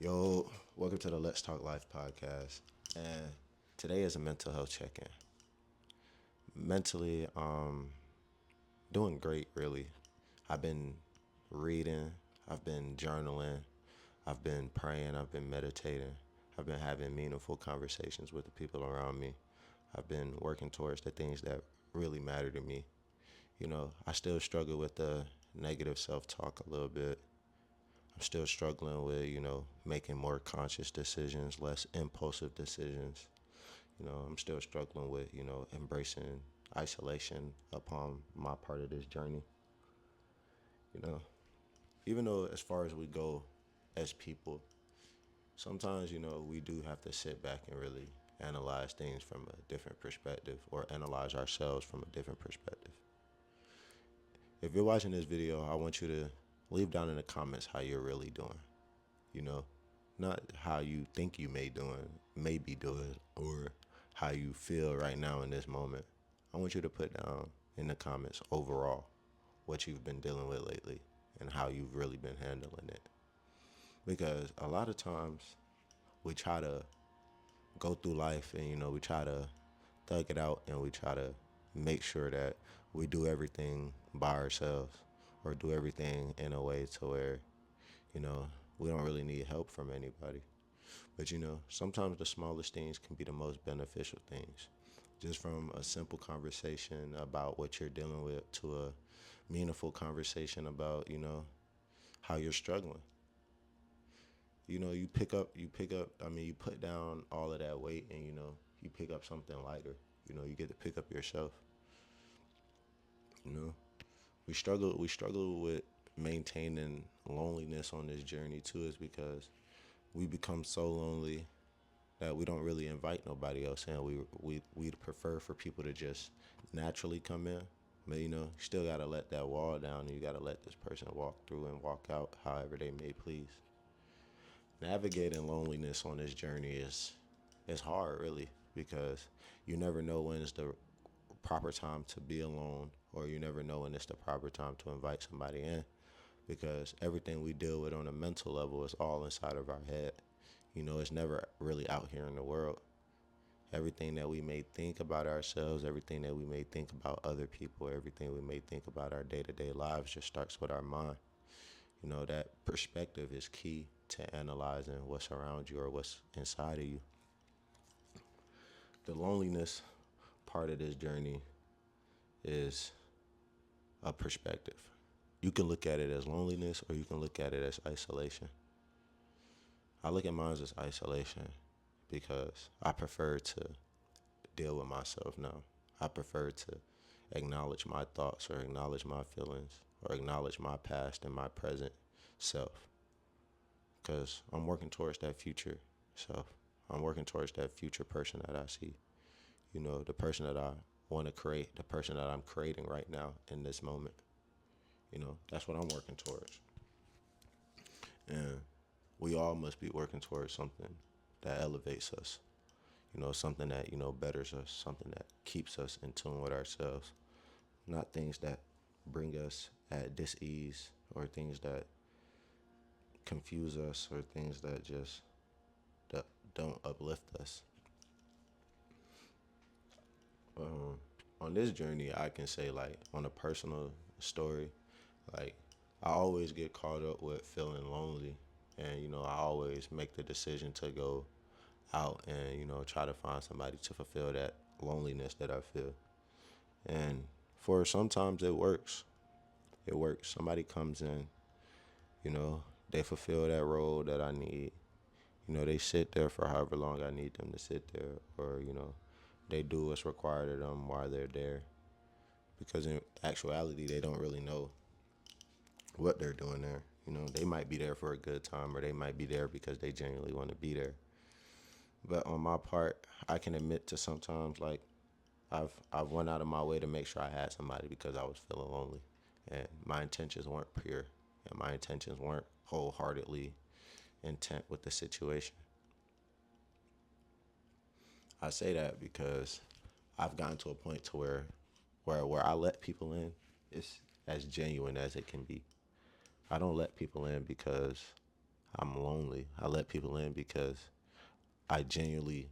Yo, welcome to the Let's Talk Life podcast. And today is a mental health check-in. Mentally, doing great really. I've been reading, I've been journaling, I've been praying, I've been meditating, I've been having meaningful conversations with the people around me. I've been working towards the things that really matter to me. I still struggle with the negative self-talk a little bit. I'm still struggling with, making more conscious decisions, less impulsive decisions. I'm still struggling with, embracing isolation upon my part of this journey. You know, even though as far as we go as people, sometimes, we do have to sit back and really analyze things from a different perspective or analyze ourselves from a different perspective. If you're watching this video, I want you to leave down in the comments how you're really doing. You know, not how you think you may be doing, or how you feel right now in this moment. I want you to put down in the comments overall what you've been dealing with lately and how you've really been handling it. Because a lot of times we try to go through life and, we try to thug it out and we try to make sure that we do everything by ourselves or do everything in a way to where, you know, we don't really need help from anybody. But sometimes the smallest things can be the most beneficial things. Just from a simple conversation about what you're dealing with to a meaningful conversation about, how you're struggling. You put down all of that weight and, you pick up something lighter. You get to pick up yourself. You know, we struggle with maintaining loneliness on this journey too, is because we become so lonely that we don't really invite nobody else in. We'd prefer for people to just naturally come in. But you still gotta let that wall down and you gotta let this person walk through and walk out however they may please. Navigating loneliness on this journey is hard really, because you never know when it's the proper time to be alone, or you never know when it's the proper time to invite somebody in, because everything we deal with on a mental level is all inside of our head. It's never really out here in the world. Everything that we may think about ourselves, everything that we may think about other people, everything we may think about our day-to-day lives just starts with our mind. That perspective is key to analyzing what's around you or what's inside of you. The loneliness part of this journey is a perspective. You can look at it as loneliness or you can look at it as isolation. I look at mine as isolation because I prefer to deal with myself now. I prefer to acknowledge my thoughts or acknowledge my feelings or acknowledge my past and my present self, because I'm working towards that future self. I'm working towards that future person that I see. The person that I want to create, the person that I'm creating right now in this moment. That's what I'm working towards. And we all must be working towards something that elevates us. Something that, betters us, something that keeps us in tune with ourselves. Not things that bring us at dis-ease, or things that confuse us, or things that just that don't uplift us. On this journey, I can say, like, on a personal story, like, I always get caught up with feeling lonely. And, I always make the decision to go out and, try to find somebody to fulfill that loneliness that I feel. And for sometimes it works. It works. Somebody comes in, they fulfill that role that I need. They sit there for however long I need them to sit there, or, they do what's required of them while they're there. Because in actuality, they don't really know what they're doing there. They might be there for a good time, or they might be there because they genuinely want to be there. But on my part, I can admit to sometimes, like, I've went out of my way to make sure I had somebody because I was feeling lonely, and my intentions weren't pure, and my intentions weren't wholeheartedly intent with the situation. I say that because I've gotten to a point to where I let people in, it's as genuine as it can be. I don't let people in because I'm lonely. I let people in because I genuinely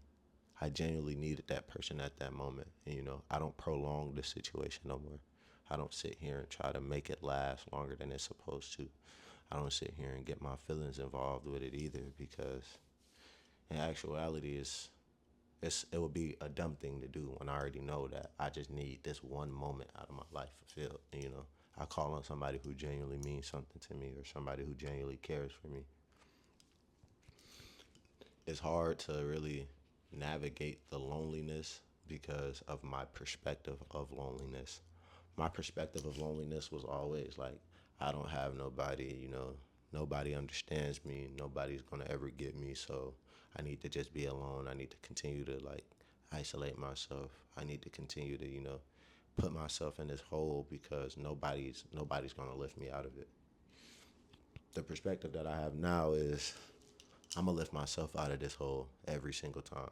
I genuinely needed that person at that moment. And I don't prolong the situation no more. I don't sit here and try to make it last longer than it's supposed to. I don't sit here and get my feelings involved with it either because in actuality it would be a dumb thing to do when I already know that I just need this one moment out of my life fulfilled. And, I call on somebody who genuinely means something to me or somebody who genuinely cares for me. It's hard to really navigate the loneliness because of my perspective of loneliness. My perspective of loneliness was always like, I don't have nobody, nobody understands me, nobody's gonna ever get me, so I need to just be alone. I need to continue to like isolate myself. I need to continue to, put myself in this hole because nobody's gonna lift me out of it. The perspective that I have now is I'm gonna lift myself out of this hole every single time.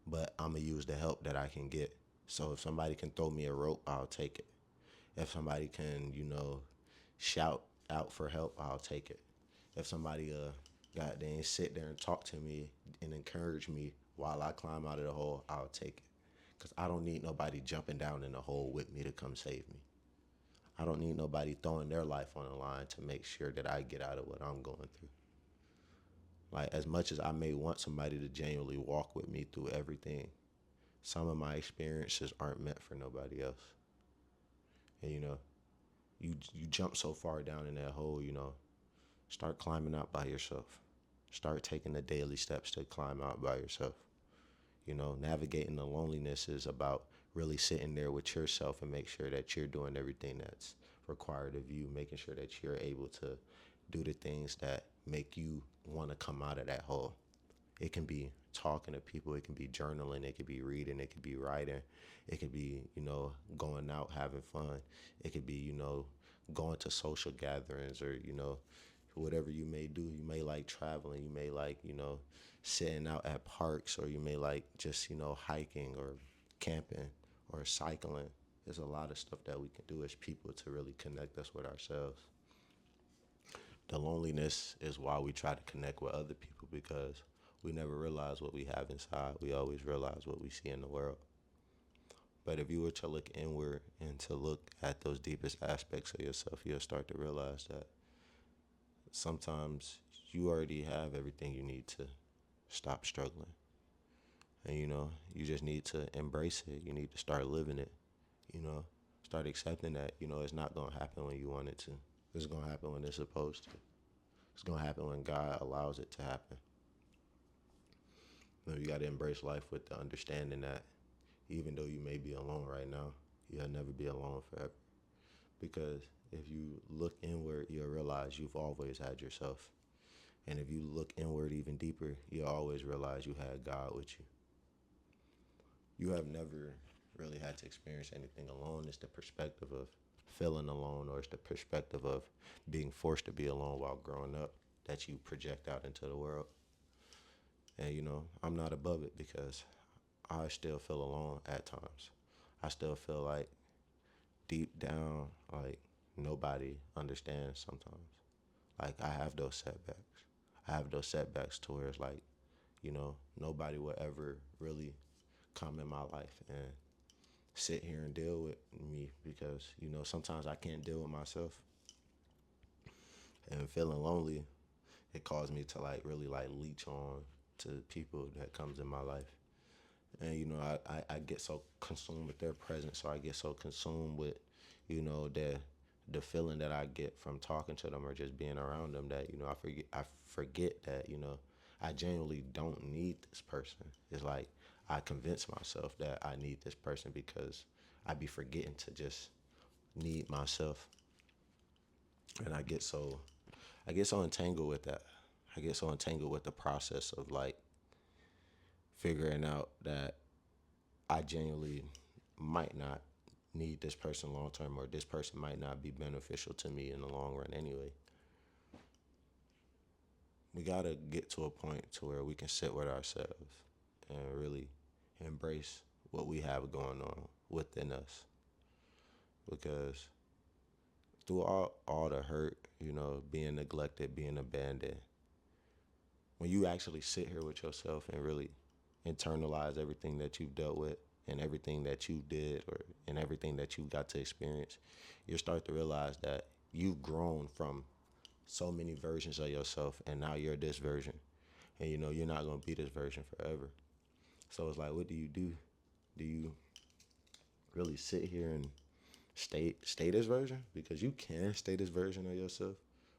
But I'm gonna use the help that I can get. So if somebody can throw me a rope, I'll take it. If somebody can, shout out for help, I'll take it. If somebody goddamn sit there and talk to me and encourage me while I climb out of the hole, I'll take it. Cause I don't need nobody jumping down in the hole with me to come save me. I don't need nobody throwing their life on the line to make sure that I get out of what I'm going through. Like as much as I may want somebody to genuinely walk with me through everything, some of my experiences aren't meant for nobody else. And you jump so far down in that hole, start climbing out by yourself. Start taking the daily steps to climb out by yourself. Navigating the loneliness is about really sitting there with yourself and make sure that you're doing everything that's required of you, making sure that you're able to do the things that make you want to come out of that hole. It can be talking to people, it can be journaling, it could be reading, it could be writing, it could be, going out having fun. It could be, going to social gatherings or, whatever you may do. You may like traveling, you may like, sitting out at parks, or you may like just, hiking or camping or cycling. There's a lot of stuff that we can do as people to really connect us with ourselves. The loneliness is why we try to connect with other people because we never realize what we have inside. We always realize what we see in the world. But if you were to look inward and to look at those deepest aspects of yourself, you'll start to realize that sometimes you already have everything you need to stop struggling. And you just need to embrace it. You need to start living it. You know, start accepting that, it's not going to happen when you want it to. It's going to happen when it's supposed to. It's going to happen when God allows it to happen. You got to embrace life with the understanding that even though you may be alone right now, you'll never be alone forever. Because if you look inward, you'll realize you've always had yourself. And if you look inward even deeper, you'll always realize you had God with you. You have never really had to experience anything alone. It's the perspective of feeling alone, or it's the perspective of being forced to be alone while growing up that you project out into the world. And I'm not above it because I still feel alone at times. I still feel like deep down, like nobody understands sometimes. Like I have those setbacks. I have those setbacks to where it's like, nobody will ever really come in my life and sit here and deal with me because, sometimes I can't deal with myself. And feeling lonely, it caused me to like really like leech on to people that comes in my life. And I get so consumed with their presence, or I get so consumed with the feeling that I get from talking to them or just being around them that I forget that I genuinely don't need this person. It's like I convince myself that I need this person because I be forgetting to just need myself. And I get so entangled with that. I get so entangled with the process of like figuring out that I genuinely might not need this person long term, or this person might not be beneficial to me in the long run anyway. We gotta get to a point to where we can sit with ourselves and really embrace what we have going on within us. Because through all the hurt, being neglected, being abandoned, when you actually sit here with yourself and really internalize everything that you've dealt with and everything that you did or and everything that you got to experience, you start to realize that you've grown from so many versions of yourself and now you're this version. And you know, you're not gonna be this version forever. So it's like, what do you do? Do you really sit here and stay this version? Because you can stay this version of yourself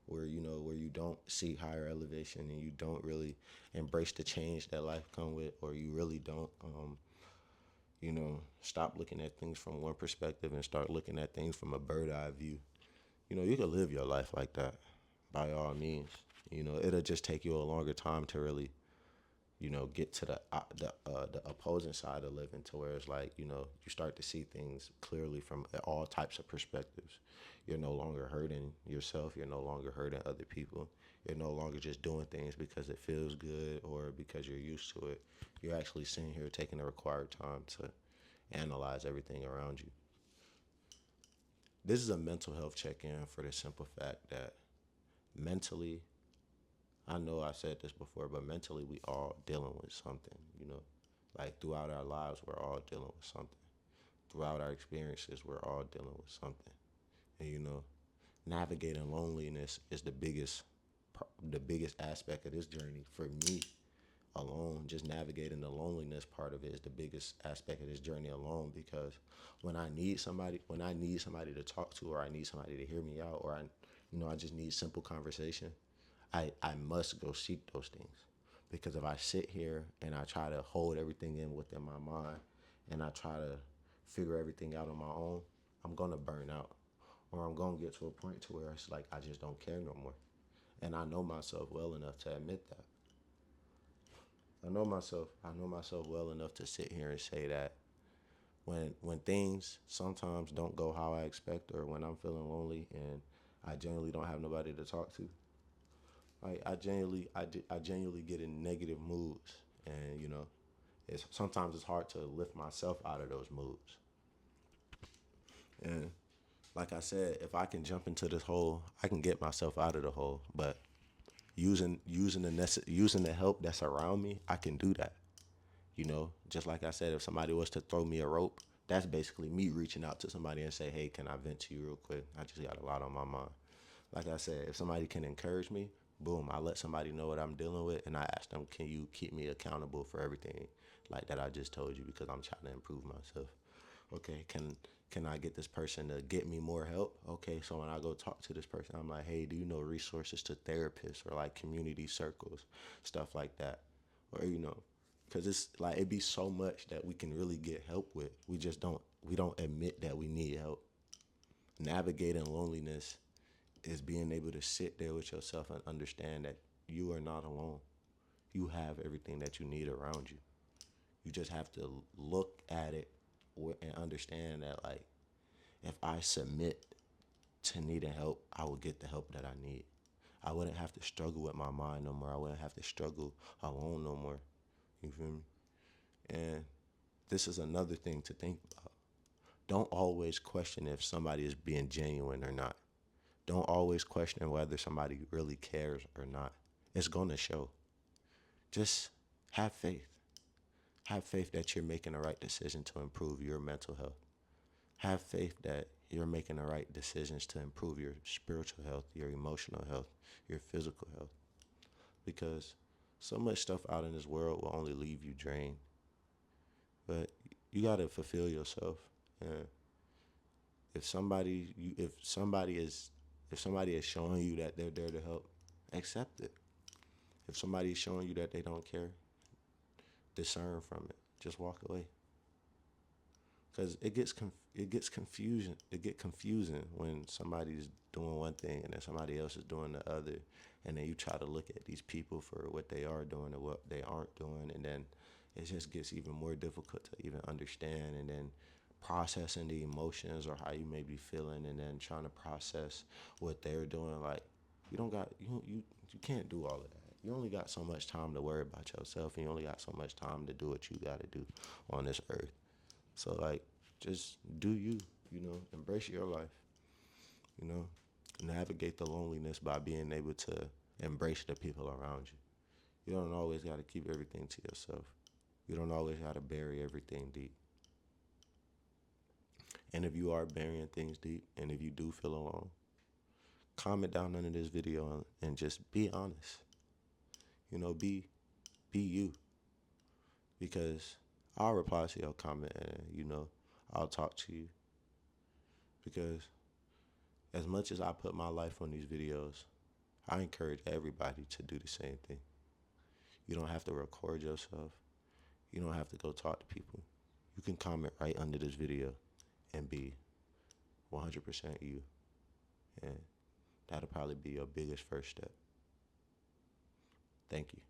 where you know where you don't seek higher elevation and you don't really embrace the change that life come with, or you really don't stop looking at things from one perspective and start looking at things from a bird eye view. You know, you can live your life like that by all means. You know, it'll just take you a longer time to really, get to the opposing side of living, to where it's like, you start to see things clearly from all types of perspectives. You're no longer hurting yourself. You're no longer hurting other people. You're no longer just doing things because it feels good or because you're used to it. You're actually sitting here taking the required time to analyze everything around you. This is a mental health check-in for the simple fact that mentally, I know I said this before, but mentally we all dealing with something, Like throughout our lives, we're all dealing with something. Throughout our experiences, we're all dealing with something. And navigating loneliness is the biggest aspect of this journey for me alone. Just navigating the loneliness part of it is the biggest aspect of this journey alone, because when I need somebody to talk to, or I need somebody to hear me out, or I just need simple conversation, I must go seek those things. Because if I sit here and I try to hold everything in within my mind and I try to figure everything out on my own, I'm gonna burn out. Or I'm gonna get to a point to where it's like I just don't care no more. And I know myself well enough to admit that. I know myself well enough to sit here and say that when things sometimes don't go how I expect, or when I'm feeling lonely and I genuinely don't have nobody to talk to, like I genuinely get in negative moods, and it's hard to lift myself out of those moods. And like I said, if I can jump into this hole, I can get myself out of the hole. But using the help that's around me, I can do that. Just like I said, if somebody was to throw me a rope, that's basically me reaching out to somebody and say, "Hey, can I vent to you real quick? I just got a lot on my mind." Like I said, if somebody can encourage me, boom, I let somebody know what I'm dealing with, and I ask them, "Can you keep me accountable for everything like that I just told you, because I'm trying to improve myself?" Okay, can I get this person to get me more help? Okay, so when I go talk to this person, I'm like, "Hey, do you know resources to therapists or like community circles, stuff like that?" Or because it's like it be so much that we can really get help with. We don't admit that we need help. Navigating loneliness is being able to sit there with yourself and understand that you are not alone. You have everything that you need around you. You just have to look at it and understand that, like, if I submit to needing help, I will get the help that I need. I wouldn't have to struggle with my mind no more. I wouldn't have to struggle alone no more. You feel me? And this is another thing to think about. Don't always question if somebody is being genuine or not. Don't always question whether somebody really cares or not. It's going to show. Just have faith. Have faith that you're making the right decision to improve your mental health. Have faith that you're making the right decisions to improve your spiritual health, your emotional health, your physical health. Because so much stuff out in this world will only leave you drained. But you gotta fulfill yourself. And if somebody is showing you that they're there to help, accept it. If somebody is showing you that they don't care, discern from it. Just walk away. Because it gets confusing when somebody's doing one thing and then somebody else is doing the other, and then you try to look at these people for what they are doing and what they aren't doing, and then it just gets even more difficult to even understand, and then processing the emotions or how you may be feeling, and then trying to process what they're doing. Like, you can't do all of that. You only got so much time to worry about yourself, and you only got so much time to do what you got to do on this earth. So, like, just do you, embrace your life, you know, navigate the loneliness by being able to embrace the people around you. You don't always got to keep everything to yourself. You don't always got to bury everything deep. And if you are burying things deep, and if you do feel alone, comment down under this video and just be honest. You know, be you. Because I'll reply to your comment and, I'll talk to you. Because as much as I put my life on these videos, I encourage everybody to do the same thing. You don't have to record yourself. You don't have to go talk to people. You can comment right under this video and be 100% you. And that'll probably be your biggest first step. Thank you.